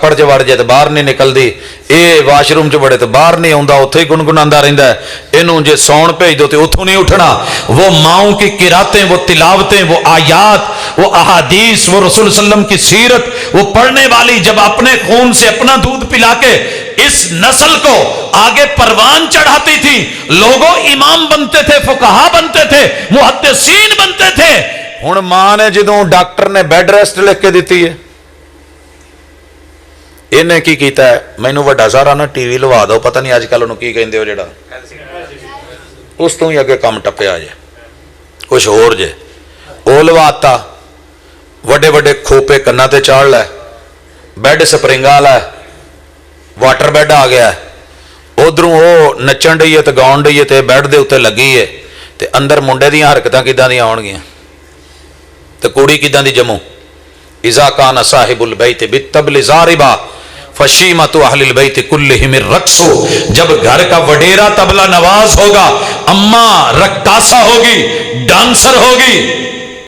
छापड़ च वड़ जाए तो बाहर नहीं निकलती, ये वाशरूम च बड़े तो बाहर नहीं आता, उत्थे ही गुनगुनाता रहता है, इनू जे सौण भेज दो तो उथों नहीं उठना। वो माओं की किरातें, वो तिलावतें, वो आयात, वो अहादीस, वो रसूल सल्लम की सीरत वो पढ़ने वाली, जब अपने खून से अपना दूध पिला के इस नस्ल को आगे परवान चढ़ाती थी, लोगों इमाम बनते थे, फुकहा बनते थे, मुहद्दिसीन बनते थे। हुण मां ने जो डॉक्टर ने बेड रेस्ट लिख के दी है, इन्हें की किया है, मैनू वड्डा सारा ना टीवी लवा दो, पता नहीं अजकल उन्होंने की कहते हो जेड़ा, उस तो ही अगे काम टप्या जे कुछ होर जे, वो लवाता, वड्डे वड्डे खोपे कन्ना ते चाड़ लै, बैड स्प्रिंगा वाला है, वाटर बैड आ गया है, उधरों वो नचन रही है तो गाउन रही है तो बैड के उत्ते लगी है, तो अंदर मुंडे दी हरकतां किदां दी आउणगियां तो कुड़ी किदां दी जमू। इज़ा कान साहिबुल बैत बित्तबल ज़ारिबा फशीमतु अहलिल बैत कुल्लिहिम रक्सु, जब घर का वडेरा तबला नवाज होगा, अम्मा रक्कासा होगी, डांसर होगी,